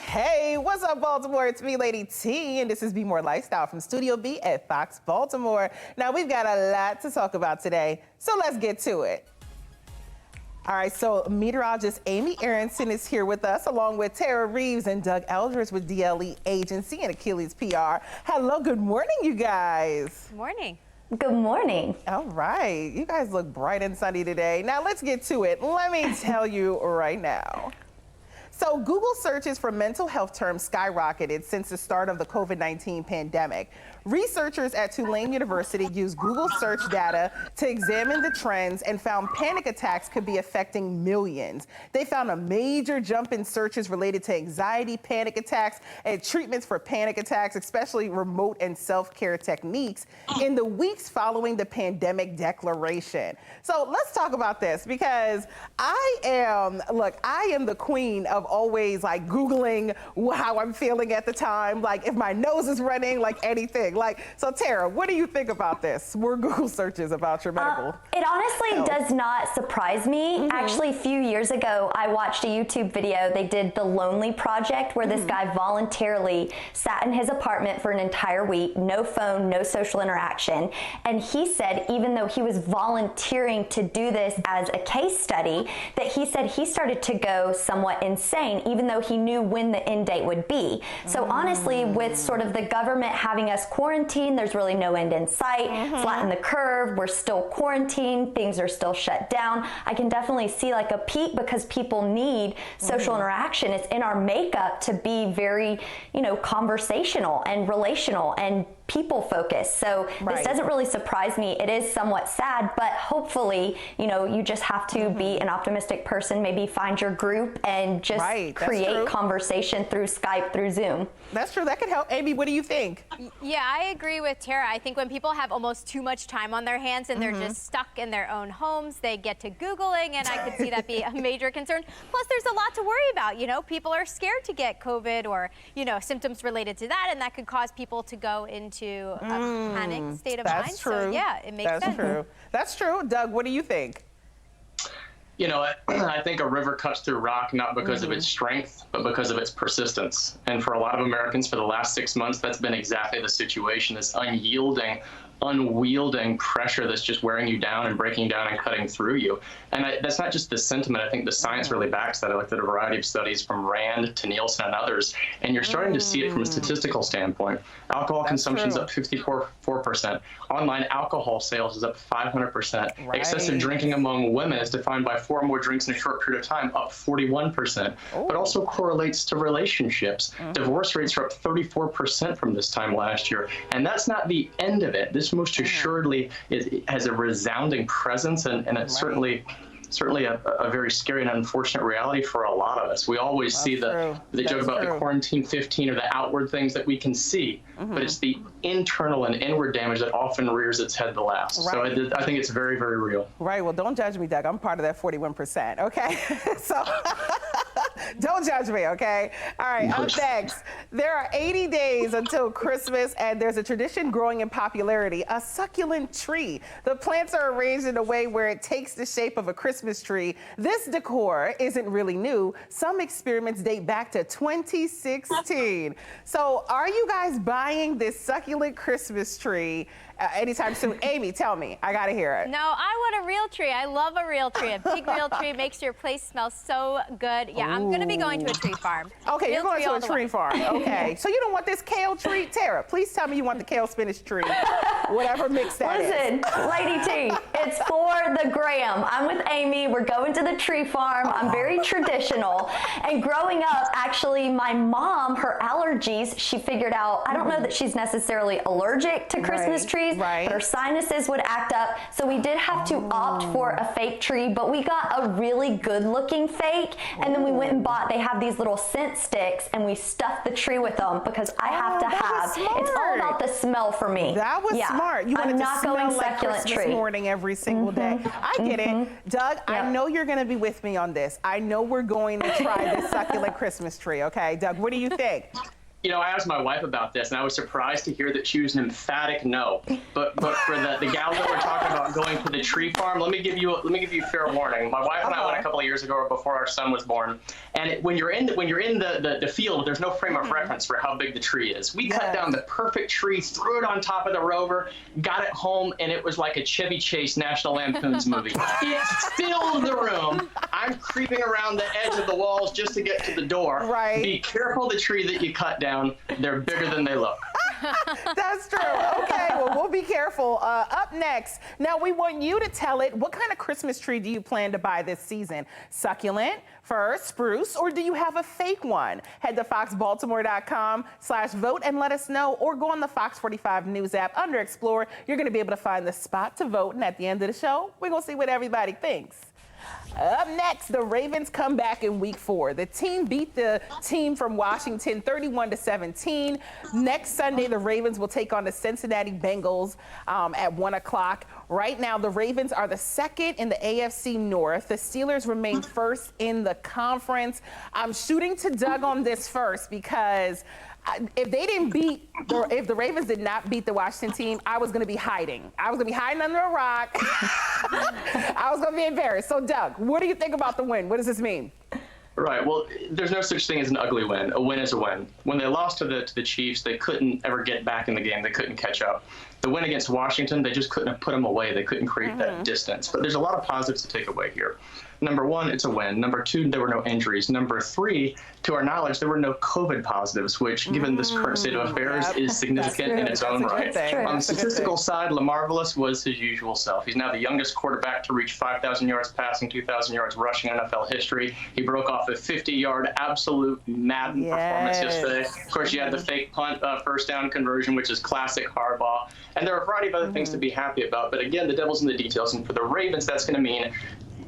Hey, what's up, Baltimore? It's me, Lady T, and this is BMORE Lifestyle from Studio B at Fox Baltimore. Now, we've got a lot to talk about today, so let's get to it. All right, so meteorologist Amy Aaronson is here with us, along with Terra Reeves and Doug Eldridge with DLE Agency and Achilles PR. Hello, good morning, you guys. Good morning. Good morning. All right, you guys look bright and sunny today. Now, let's get to it. Let me tell you right now. So Google searches for mental health terms skyrocketed since the start of the COVID-19 pandemic. Researchers at Tulane University used Google search data to examine the trends and found panic attacks could be affecting millions. They found a major jump in searches related to anxiety, panic attacks, and treatments for panic attacks, especially remote and self-care techniques, in the weeks following the pandemic declaration. So let's talk about this, because I am the queen of always like Googling how I'm feeling at the time, like if my nose is running, like anything. So Tara, what do you think about this? More Google searches about your medical It honestly does not surprise me. Actually, a few years ago, I watched a YouTube video. They did the Lonely Project, where this guy voluntarily sat in his apartment for an entire week, no phone, no social interaction. And he said, even though he was volunteering to do this as a case study, that he said he started to go somewhat insane, even though he knew when the end date would be. So honestly, with sort of the government having us quarantine, there's really no end in sight. Flatten the curve, we're still quarantined, things are still shut down. I can definitely see like a peak, because people need social interaction. It's in our makeup to be very, conversational and relational and people focused. So this doesn't really surprise me. It is somewhat sad, but hopefully, you just have to be an optimistic person, maybe find your group and just create conversation through Skype, through Zoom. That's true. That could help. Amy, what do you think? Yeah, I agree with Tara. I think when people have almost too much time on their hands and they're just stuck in their own homes, they get to Googling, and I could see that be a major concern. Plus, there's a lot to worry about. People are scared to get COVID or, symptoms related to that, and that could cause people to go into a panic state of mind. That's true. So, yeah, it makes sense. That's true. That's true. Doug, what do you think? I think a river cuts through rock not because of its strength, but because of its persistence. And for a lot of Americans, for the last 6 months, that's been exactly the situation, this unyielding, unwielding pressure that's just wearing you down and breaking down and cutting through you. And that's not just the sentiment. I think the science really backs that. I looked at a variety of studies from Rand to Nielsen and others, and you're starting to see it from a statistical standpoint. Alcohol consumption is up 54%. Online alcohol sales is up 500%. Excessive drinking among women is defined by 4 more drinks in a short period of time, up 41%, but also correlates to relationships. Divorce rates are up 34% from this time last year. And that's not the end of it. This most assuredly has a resounding presence, and it's certainly a very scary and unfortunate reality for a lot of us. We always see the joke about the quarantine 15 or the outward things that we can see, but it's the internal and inward damage that often rears its head the last. So I think it's very, very real. Right. Well, don't judge me, Doug. I'm part of that 41%. Okay. So don't judge me. Okay. All right. Up next, there are 80 days until Christmas, and there's a tradition growing in popularity: a succulent tree. The plants are arranged in a way where it takes the shape of a Christmas tree. This decor isn't really new. Some experiments date back to 2016. So are you guys buying this succulent Christmas tree anytime soon? Amy, tell me. I gotta hear it. No, I want a real tree. I love a real tree. A big real tree makes your place smell so good. Yeah, I'm gonna be going to a tree farm. Okay, you're going to a tree farm. Okay. So you don't want this kale tree? Tara, please tell me you want the kale spinach tree. Whatever mix that is. Listen, Lady T, it's for the gram. I'm with Amy. We're going to the tree farm. I'm very traditional. And growing up, actually, my mom, her allergies, she figured out, I don't know that she's necessarily allergic to Christmas trees, but her sinuses would act up. So we did have to opt for a fake tree, but we got a really good looking fake. And then we went and bought, they have these little scent sticks, and we stuffed the tree with them, because I have to have, it's all about the smell for me. That was smart. You want it to smell like Christmas morning every single day. I get it. Doug, I know you're going to be with me on this. I know we're going to try this succulent Christmas tree, okay? Doug, what do you think? You know, I asked my wife about this, and I was surprised to hear that she was an emphatic no. But for the gal that we're talking about going to the tree farm, let me give you fair warning. My wife and I went a couple of years ago before our son was born, and when you're in the field, there's no frame of reference for how big the tree is. We cut down the perfect tree, threw it on top of the rover, got it home, and it was like a Chevy Chase National Lampoon's movie. It filled the room. I'm creeping around the edge of the walls just to get to the door. Right. Be careful the tree that you cut down. They're bigger than they look. That's true. Okay, well, we'll be careful. Up next, now we want you to tell it, what kind of Christmas tree do you plan to buy this season? Succulent, fir, spruce, or do you have a fake one? Head to foxbaltimore.com/vote and let us know, or go on the Fox 45 News app under Explore. You're going to be able to find the spot to vote, and at the end of the show, we're going to see what everybody thinks. Up next, the Ravens come back in week 4. The team beat the team from Washington 31-17. Next Sunday, the Ravens will take on the Cincinnati Bengals at 1 o'clock. Right now, the Ravens are the second in the AFC North. The Steelers remain first in the conference. I'm shooting to Doug on this first because if the Ravens did not beat the Washington team, I was going to be hiding. I was going to be hiding under a rock. I was going to be embarrassed. So, Doug, what do you think about the win? What does this mean? Right. Well, there's no such thing as an ugly win. A win is a win. When they lost to the Chiefs, they couldn't ever get back in the game. They couldn't catch up. The win against Washington, they just couldn't have put them away. They couldn't create that distance. But there's a lot of positives to take away here. Number 1, it's a win. Number 2, there were no injuries. Number 3, to our knowledge, there were no COVID positives, which, given this current state of affairs, is significant in its own right. On the statistical side, LaMarvelous was his usual self. He's now the youngest quarterback to reach 5,000 yards passing, 2,000 yards rushing in NFL history. He broke off a 50-yard absolute Madden performance yesterday. Of course, you had the fake punt first down conversion, which is classic Harbaugh. And there are a variety of other things to be happy about. But again, the devil's in the details. And for the Ravens, that's going to mean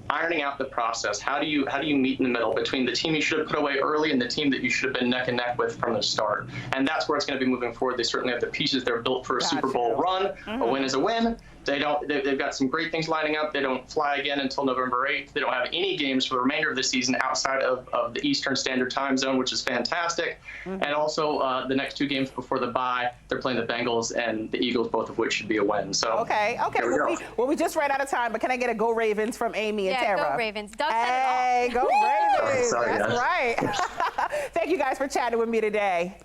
ironing out the process. How do you meet in the middle between the team you should have put away early and the team that you should have been neck and neck with from the start? And that's where it's going to be moving forward. They certainly have the pieces. They're built for a Super Bowl run. A win is a win. They've got some great things lining up. They don't fly again until November 8th. They don't have any games for the remainder of the season outside of the Eastern Standard Time Zone, which is fantastic. And also the next 2 games before the bye, they're playing the Bengals and the Eagles, both of which should be a win. So okay. Well, we just ran out of time, but can I get a go Ravens from Amy and Tara? Yeah, go Ravens. Doug said it all. Hey, go Ravens. Sorry, That's right. Thank you guys for chatting with me today.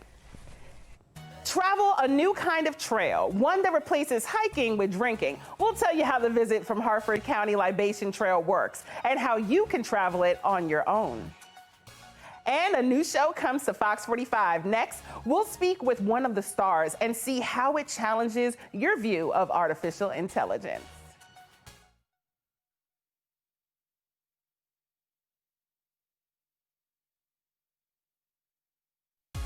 Travel a new kind of trail, one that replaces hiking with drinking. We'll tell you how the visit from Harford County Libation Trail works and how you can travel it on your own. And a new show comes to Fox 45. Next, we'll speak with one of the stars and see how it challenges your view of artificial intelligence.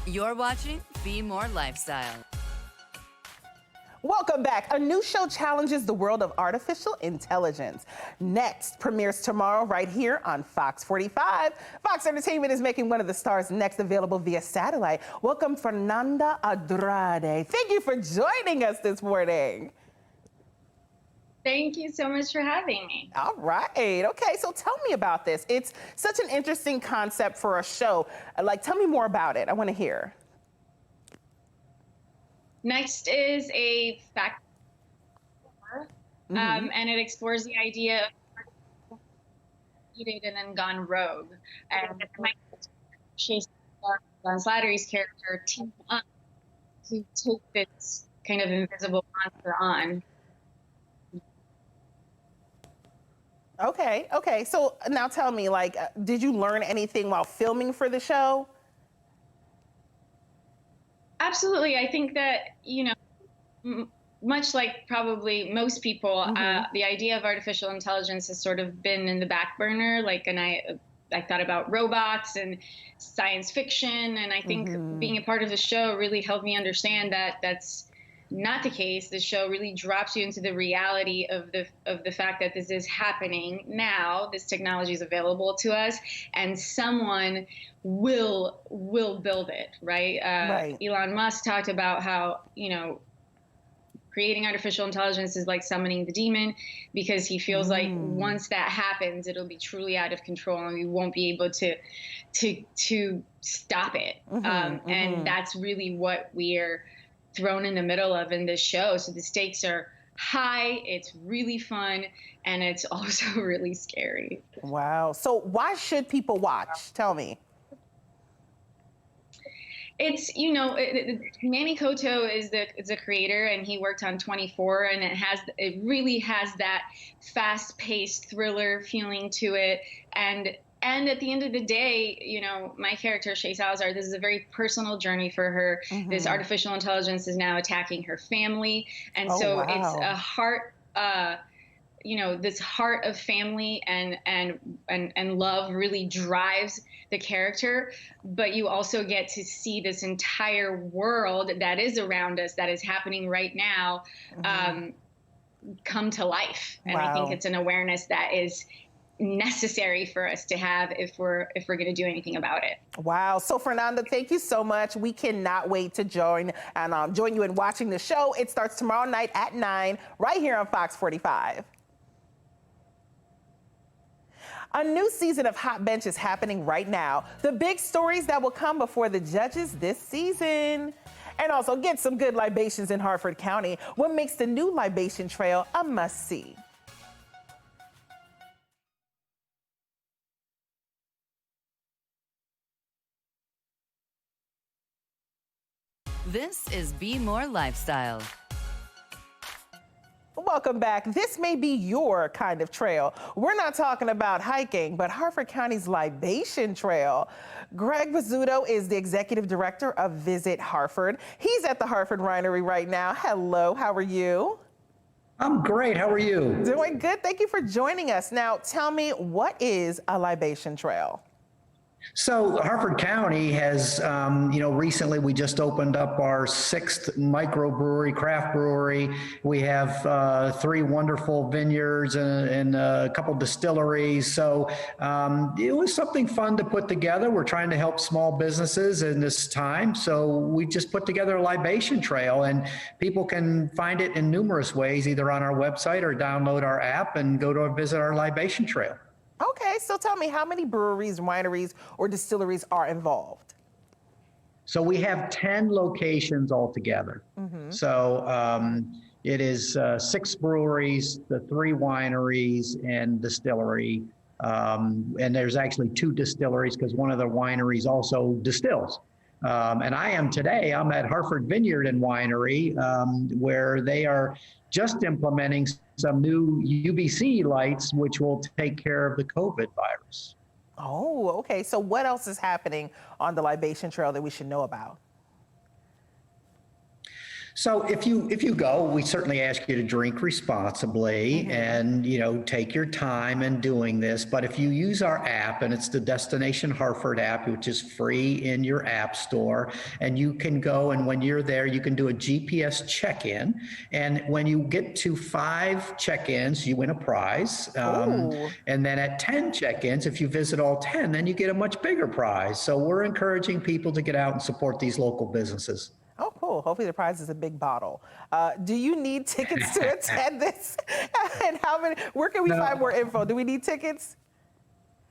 You're watching BMORE Lifestyle. Welcome back. A new show challenges the world of artificial intelligence. Next premieres tomorrow right here on Fox 45. Fox Entertainment is making one of the stars next available via satellite. Welcome, Fernanda Andrade. Thank you for joining us this morning. Thank you so much for having me. All right. Okay, so tell me about this. It's such an interesting concept for a show. Tell me more about it. I want to hear. Next is a fact, and it explores the idea of and then gone rogue. And Chase Slattery's character team up to take this kind of invisible monster on. Okay. So now tell me, did you learn anything while filming for the show? Absolutely. I think that, much like probably most people, the idea of artificial intelligence has sort of been in the back burner. And I thought about robots and science fiction. And I think being a part of the show really helped me understand that that's not the case. The show really drops you into the reality of the fact that this is happening now. This technology is available to us, and someone will build it, right? Right. Elon Musk talked about how creating artificial intelligence is like summoning the demon, because he feels like once that happens, it'll be truly out of control, and we won't be able to to stop it. And that's really what we're thrown in the middle of in this show. So the stakes are high, it's really fun, and it's also really scary. Wow. So why should people watch? Tell me. It's, you know, Manny Coto is the creator, and he worked on 24, and it really has that fast-paced thriller feeling to it. And at the end of the day, you know, my character, Shay Salazar, this is a very personal journey for her. This artificial intelligence is now attacking her family. And so it's a heart, you know, this heart of family and love really drives the character. But you also get to see this entire world that is around us, that is happening right now, come to life. And I think it's an awareness that is necessary for us to have if we're going to do anything about it. Wow. So Fernanda, thank you so much. We cannot wait to join you in watching the show. It starts tomorrow night at 9 right here on Fox 45. A new season of Hot Bench is happening right now. The big stories that will come before the judges this season. And also get some good libations in Harford County. What makes the new libation trail a must-see? This is BMORE Lifestyle. Welcome back. This may be your kind of trail. We're not talking about hiking, but Harford County's libation trail. Greg Bizzuto is the executive director of Visit Harford. He's at the Harford Winery right now. Hello, how are you? I'm great. How are you? Doing good. Thank you for joining us. Now, tell me, what is a libation trail? So Harford County has, recently we just opened up our 6th microbrewery, craft brewery. We have 3 wonderful vineyards and a couple distilleries. So it was something fun to put together. We're trying to help small businesses in this time. So we just put together a libation trail, and people can find it in numerous ways, either on our website or download our app and go to visit our libation trail. Okay, so tell me, how many breweries, wineries, or distilleries are involved? So we have 10 locations altogether. So it is 6 breweries, the 3 wineries, and distillery. And there's actually 2 distilleries because one of the wineries also distills. And I'm at Harford Vineyard and Winery, where they are just implementing some new UVC lights, which will take care of the COVID virus. Oh, okay. So what else is happening on the libation trail that we should know about? So if you go, we certainly ask you to drink responsibly and, take your time in doing this. But if you use our app, and it's the Destination Harford app, which is free in your app store, and you can go, and when you're there, you can do a GPS check-in. And when you get to 5 check-ins, you win a prize. And then at 10 check-ins, if you visit all 10, then you get a much bigger prize. So we're encouraging people to get out and support these local businesses. Oh, cool. Hopefully the prize is a big bottle. Do you need tickets to attend this? And where can we find more info? Do we need tickets?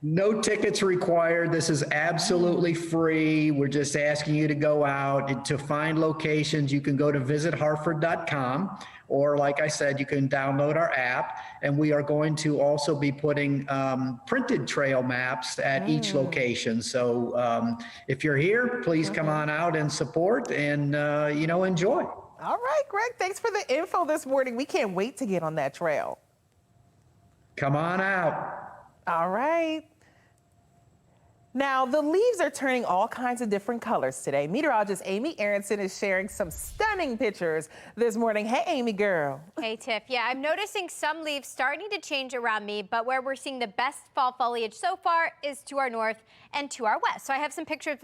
No tickets required. This is absolutely free. We're just asking you to go out. To find locations, you can go to visitharford.com, or like I said, you can download our app. And we are going to also be putting printed trail maps at each location. So if you're here, please come on out and support and, enjoy. All right, Greg, thanks for the info this morning. We can't wait to get on that trail. Come on out. All right. Now, the leaves are turning all kinds of different colors today. Meteorologist Amy Aaronson is sharing some stunning pictures this morning. Hey, Amy girl. Hey, Tiff. Yeah, I'm noticing some leaves starting to change around me, but where we're seeing the best fall foliage so far is to our north and to our west. So I have some pictures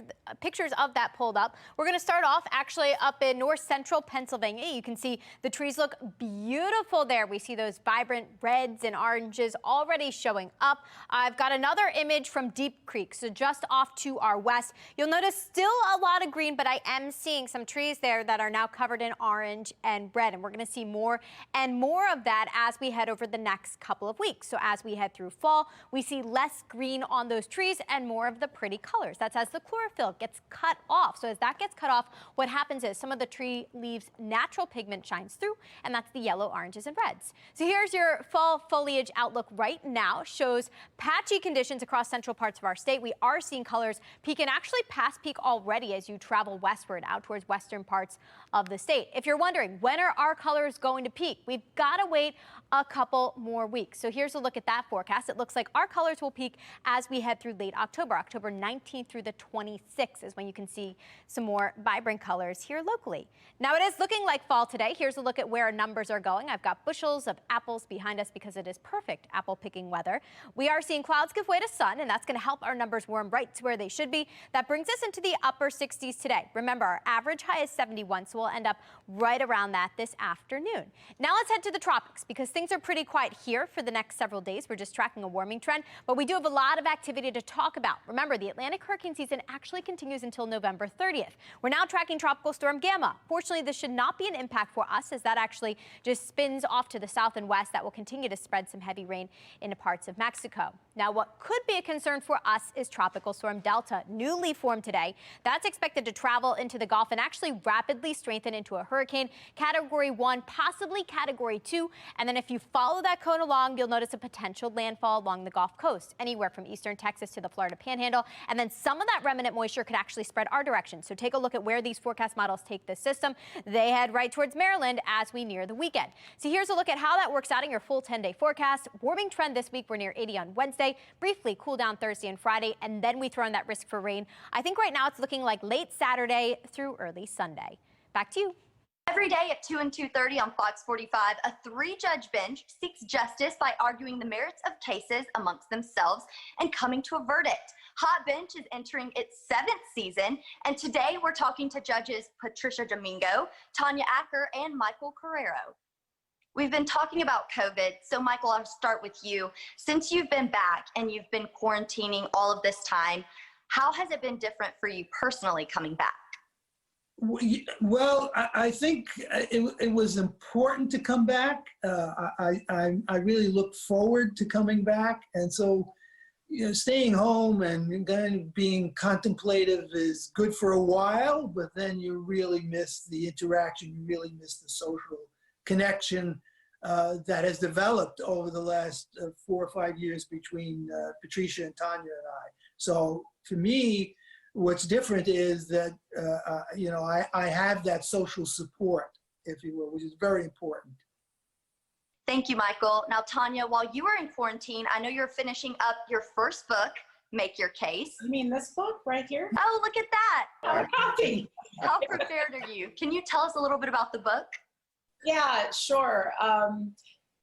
of that pulled up. We're going to start off actually up in north central Pennsylvania. You can see the trees look beautiful there. We see those vibrant reds and oranges already showing up. I've got another image from Deep Creek. So just off to our west. You'll notice still a lot of green, but I am seeing some trees there that are now covered in orange and red. And we're going to see more and more of that as we head over the next couple of weeks. So as we head through fall, we see less green on those trees and more of the pretty colors. That's as the chlorophyll gets cut off. So as that gets cut off, what happens is some of the tree leaves natural pigment shines through, and that's the yellow, oranges, and reds. So here's your fall foliage outlook right now. Shows patchy conditions across central parts of our state. We are seeing colors peak and actually past peak already as you travel westward out towards western parts of the state. If you're wondering, when are our colors going to peak? We've got to wait a couple more weeks. So here's a look at that forecast. It looks like our colors will peak as we head through late October. October 19th through the 26th is when you can see some more vibrant colors here locally. Now it is looking like fall today. Here's a look at where our numbers are going. I've got bushels of apples behind us because it is perfect apple picking weather. We are seeing clouds give way to sun, and that's going to help our numbers warm right to where they should be. That brings us into the upper 60s today. Remember, our average high is 71, so we'll end up right around that this afternoon. Now let's head to the tropics because things are pretty quiet here for the next several days. We're just tracking a warming trend, but we do have a lot of activity to talk about. Remember, the Atlantic hurricane season actually continues until November 30th. We're now tracking Tropical Storm Gamma. Fortunately, this should not be an impact for us as that actually just spins off to the south and west. That will continue to spread some heavy rain into parts of Mexico. Now, what could be a concern for us is Tropical Storm Delta, newly formed today. That's expected to travel into the Gulf and actually rapidly strengthen into a hurricane, Category 1, possibly Category 2. And then if you follow that cone along, you'll notice a potential landfall along the Gulf Coast, anywhere from eastern Texas to the Florida Panhandle. And then some of that remnant moisture could actually spread our direction. So take a look at where these forecast models take this system. They head right towards Maryland as we near the weekend. So here's a look at how that works out in your full 10-day forecast. Warming trend this week, we're near 80 on Wednesday, briefly cool down Thursday and Friday, and then we throw in that risk for rain. I think right now it's looking like late Saturday through early Sunday. Back to you. Every day at 2 and 2:30 on Fox 45, a 3-judge bench seeks justice by arguing the merits of cases amongst themselves and coming to a verdict. Hot Bench is entering its 7th season, and today we're talking to judges Patricia Domingo, Tanya Acker, and Michael Carrero. We've been talking about COVID, so Michael, I'll start with you. Since you've been back and you've been quarantining all of this time, how has it been different for you personally coming back? Well, I think it was important to come back. I really look forward to coming back. And so, you know, staying home and then being contemplative is good for a while, but then you really miss the interaction, you really miss the social connection that has developed over the last 4 or 5 years between Patricia and Tanya and I. So for me, what's different is that, you know, I have that social support, if you will, which is very important. Thank you, Michael. Now, Tanya, while you were in quarantine, I know you're finishing up your first book, Make Your Case. You mean this book right here? Oh, look at that. Our copy. How prepared are you? Can you tell us a little bit about the book? Yeah, sure.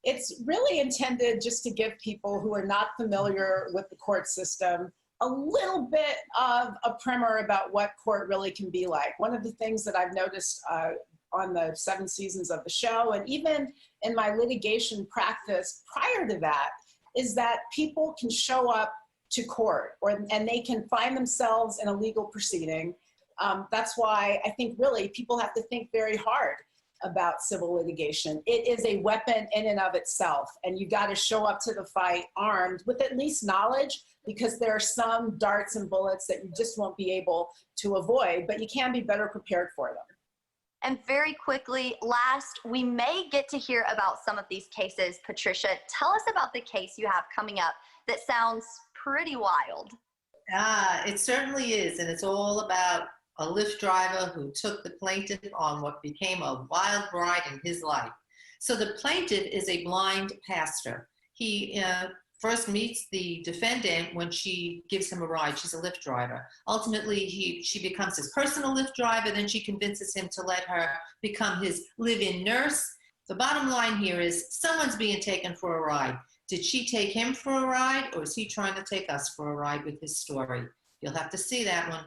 It's really intended just to give people who are not familiar with the court system a little bit of a primer about what court really can be like. One of the things that I've noticed on the 7 seasons of the show, and even in my litigation practice prior to that, is that people can show up to court and they can find themselves in a legal proceeding. That's why I think really people have to think very hard about civil litigation. It is a weapon in and of itself, and you got to show up to the fight armed with at least knowledge, because there are some darts and bullets that you just won't be able to avoid, but you can be better prepared for them. And very quickly, last, we may get to hear about some of these cases. Patricia, tell us about the case you have coming up that sounds pretty wild. It certainly is, and it's all about a Lyft driver who took the plaintiff on what became a wild ride in his life. So the plaintiff is a blind pastor. He first meets the defendant when she gives him a ride. She's a Lyft driver. Ultimately, she becomes his personal Lyft driver. Then she convinces him to let her become his live-in nurse. The bottom line here is someone's being taken for a ride. Did she take him for a ride, or is he trying to take us for a ride with his story? You'll have to see that one.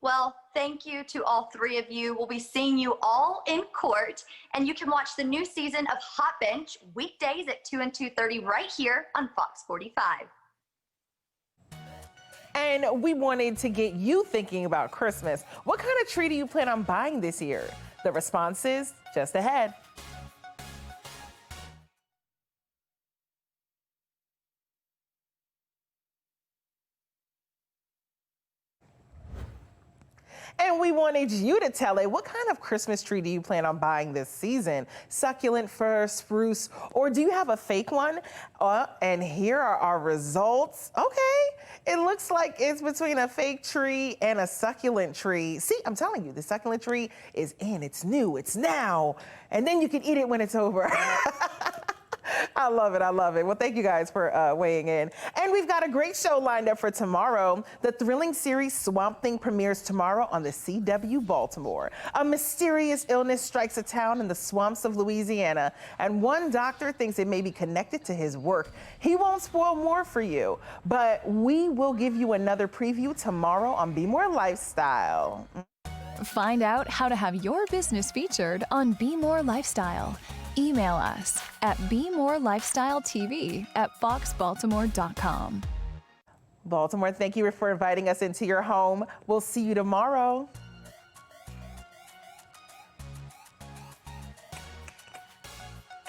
Well, thank you to all 3 of you. We'll be seeing you all in court, and you can watch the new season of Hot Bench weekdays at 2 and 2:30 right here on Fox 45. And we wanted to get you thinking about Christmas. What kind of tree do you plan on buying this year? The responses just ahead. And we wanted you to tell it, what kind of Christmas tree do you plan on buying this season? Succulent, fir, spruce, or do you have a fake one? And here are our results. Okay, it looks like it's between a fake tree and a succulent tree. See, I'm telling you, the succulent tree is in, it's new, it's now. And then you can eat it when it's over. I love it. I love it. Well, thank you guys for weighing in. And we've got a great show lined up for tomorrow. The thrilling series Swamp Thing premieres tomorrow on the CW Baltimore. A mysterious illness strikes a town in the swamps of Louisiana, and one doctor thinks it may be connected to his work. He won't spoil more for you, but we will give you another preview tomorrow on BMORE Lifestyle. Find out how to have your business featured on BMORE Lifestyle. Email us at bmorelifestyletv@foxbaltimore.com. Baltimore, thank you for inviting us into your home. We'll see you tomorrow.